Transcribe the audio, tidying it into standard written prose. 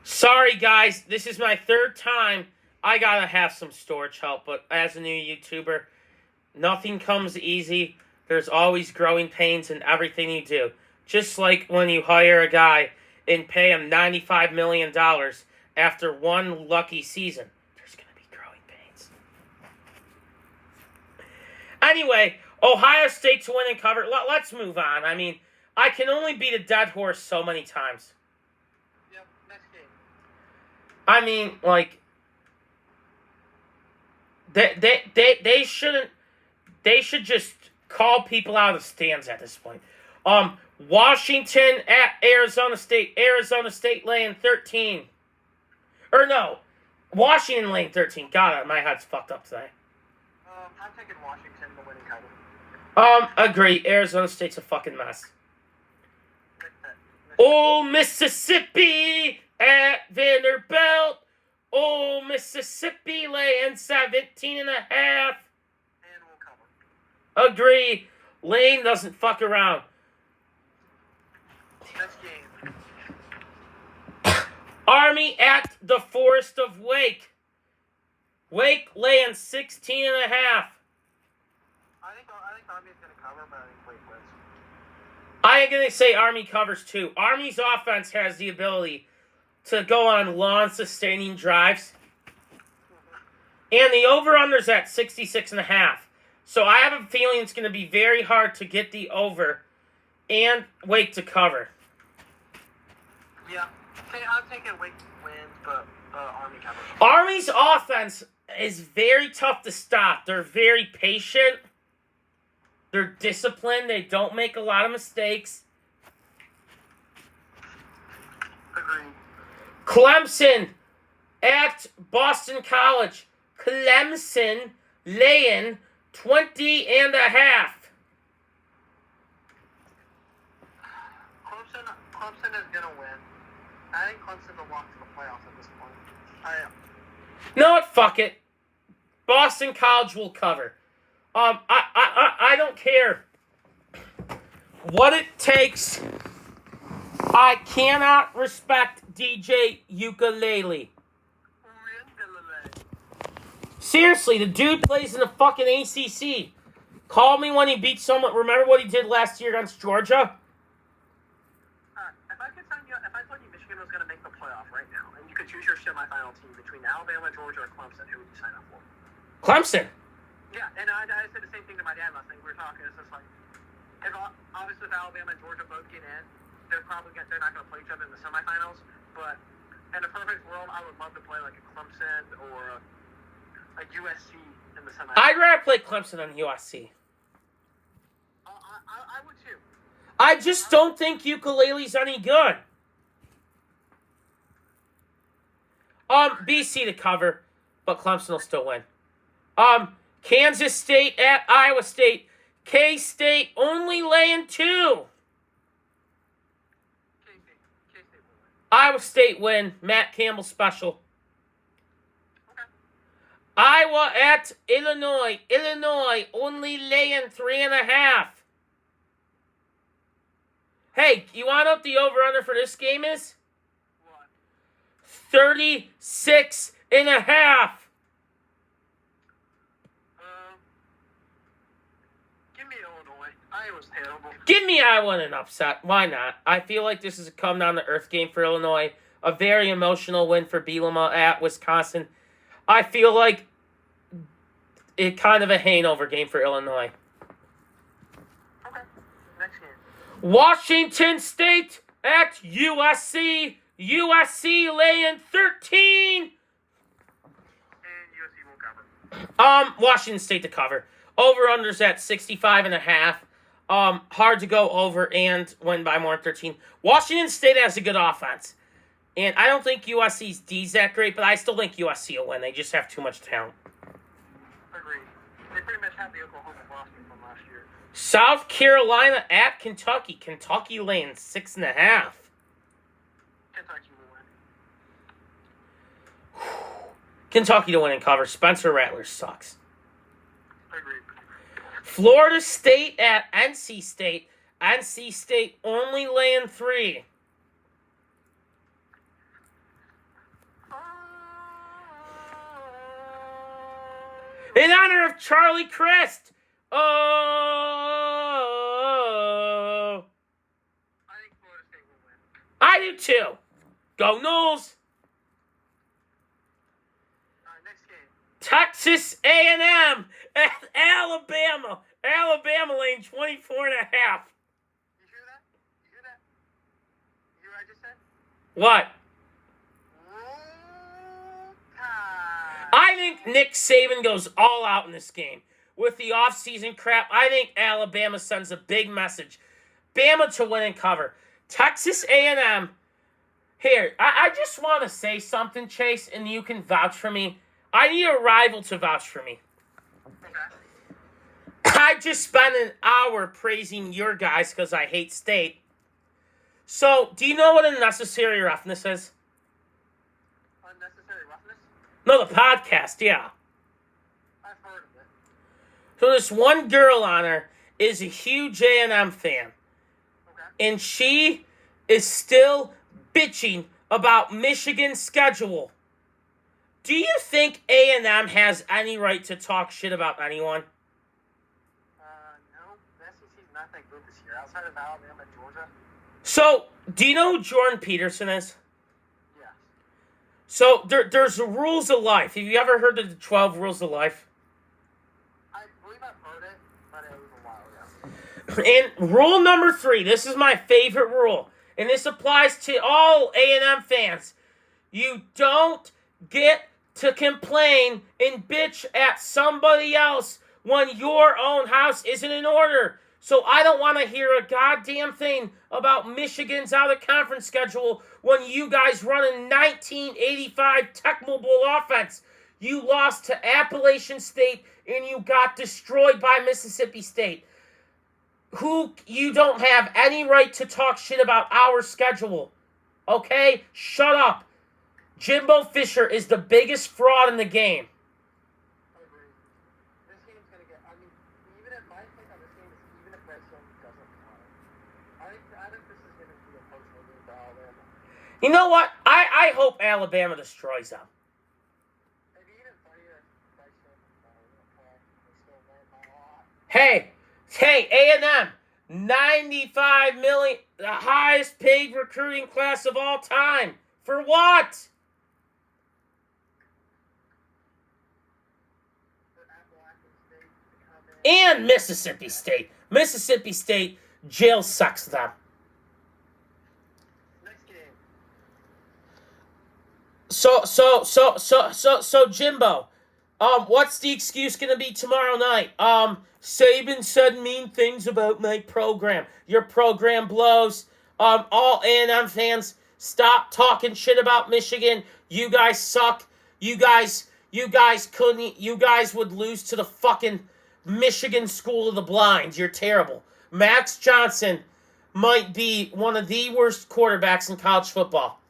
Sorry, guys. This is my third time. I gotta have some storage help, but as a new YouTuber, nothing comes easy. There's always growing pains in everything you do. Just like when you hire a guy and pay him $95 million after one lucky season. There's gonna be growing pains. Anyway, Ohio State to win and cover. Let's move on. I mean, I can only beat a dead horse so many times. Yep, next game. I mean, like, they shouldn't. They should just call people out of the stands at this point. Washington at Arizona State. Arizona State laying 13. Or no, Washington laying 13. God, my head's fucked up today. I'm taking Washington to win and cover. Agree. Arizona State's a fucking mess. Ole Mississippi at Vanderbilt. Ole Mississippi laying 17 and a half. And we'll cover. Agree. Lane doesn't fuck around. Next game. Army at the Forest of Wake. Wake laying 16 and a half. I think Army's going to cover, but I think Wake wins. I am going to say Army covers too. Army's offense has the ability to go on long, sustaining drives. And the over-under's at 66 and a half. So I have a feeling it's going to be very hard to get the over and Wake to cover. Yeah. I'm taking Wake wins, but Army covers. Army's offense is very tough to stop. They're very patient. They're disciplined. They don't make a lot of mistakes. Agreed. Clemson at Boston College. Clemson laying 20 and a half. Clemson is going to win. I think Clemson will walk to the playoffs at this point. No, fuck it. Boston College will cover. I don't care what it takes. I cannot respect DJ Ukulele. Seriously, the dude plays in the fucking ACC. Call me when he beats someone. Remember what he did last year against Georgia? If I told you Michigan was going to make the playoff right now, and you could choose your semifinal team between Alabama, Georgia, or Clemson, who would you sign up for? Clemson. Yeah, and I said the same thing to my dad last night. We were talking. It's just like, obviously if Alabama and Georgia both get in, they're not going to play each other in the semifinals. But in a perfect world, I would love to play like a Clemson or a USC in the semifinals. I'd rather play Clemson than USC. I would too. I just don't think Ukulele's any good. BC to cover, but Clemson will still win. Kansas State at Iowa State. K-State only laying 2. K-State will win. Iowa State win. Matt Campbell special. Okay. Iowa at Illinois. Illinois only laying 3.5. Hey, you want to know what the over-under for this game is? What? 36 and a half. Give me Illinois. Iowa's terrible. Give me Iowa in an upset. Why not? I feel like this is a come-down-to-earth game for Illinois. A very emotional win for Bielema at Wisconsin. I feel like it kind of a hangover game for Illinois. Okay. Next game. Washington State at USC. USC laying 13. And USC will cover. Washington State to cover. Over-under's at 65 and a half. Hard to go over and win by more than 13. Washington State has a good offense. And I don't think USC's D's that great, but I still think USC will win. They just have too much talent. Agreed. They pretty much have the Oklahoma roster from last year. South Carolina at Kentucky. Kentucky laying 6.5. Kentucky will win. Kentucky to win and cover. Spencer Rattler sucks. Agreed. Florida State at NC State. NC State only laying 3. In honor of Charlie Crist. Oh. I think Florida State will win. I do too. Go Noles. All right, next game. Texas A&M at Alabama. Alabama laying 24.5. You hear that? You hear that? You hear what I just said? What? Roll Tide. I think Nick Saban goes all out in this game. With the offseason crap, I think Alabama sends a big message. Bama to win and cover. Texas A&M. Here, I just want to say something, Chase, and you can vouch for me. I need a rival to vouch for me. Okay. I just spent an hour praising your guys because I hate State. So, do you know what unnecessary roughness is? Unnecessary roughness? No, the podcast, yeah. I've heard of it. So this one girl on her is a huge A&M fan. Okay. And she is still bitching about Michigan's schedule. Do you think A&M has any right to talk shit about anyone? No. The SEC's not that good this year. Outside of Alabama and Georgia. So, do you know who Jordan Peterson is? Yeah. So, there's the rules of life. Have you ever heard of the 12 rules of life? I believe I've heard it, but it was a while ago. And rule number 3, this is my favorite rule, and this applies to all A&M fans. You don't get to complain and bitch at somebody else when your own house isn't in order. So I don't want to hear a goddamn thing about Michigan's out-of-conference schedule when you guys run a 1985 Tecmo Bowl offense. You lost to Appalachian State and you got destroyed by Mississippi State. You don't have any right to talk shit about our schedule. Okay? Shut up. Jimbo Fisher is the biggest fraud in the game. I agree. This game's going to get... I mean, even if my take on this game is even if Redstone doesn't count, I think this is going to be a personal game for Alabama. You know what? I hope Alabama destroys them. It'd be even funnier if Redstone they still win by a lot. Hey, A&M, 95 million, the highest paid recruiting class of all time. For what? And Mississippi State. Mississippi State jail sucks them. Next game. So Jimbo, what's the excuse gonna be tomorrow night? Saban said mean things about my program. Your program blows. All A&M fans, stop talking shit about Michigan. You guys suck. You guys would lose to the fucking Michigan School of the Blind. You're terrible. Max Johnson might be one of the worst quarterbacks in college football.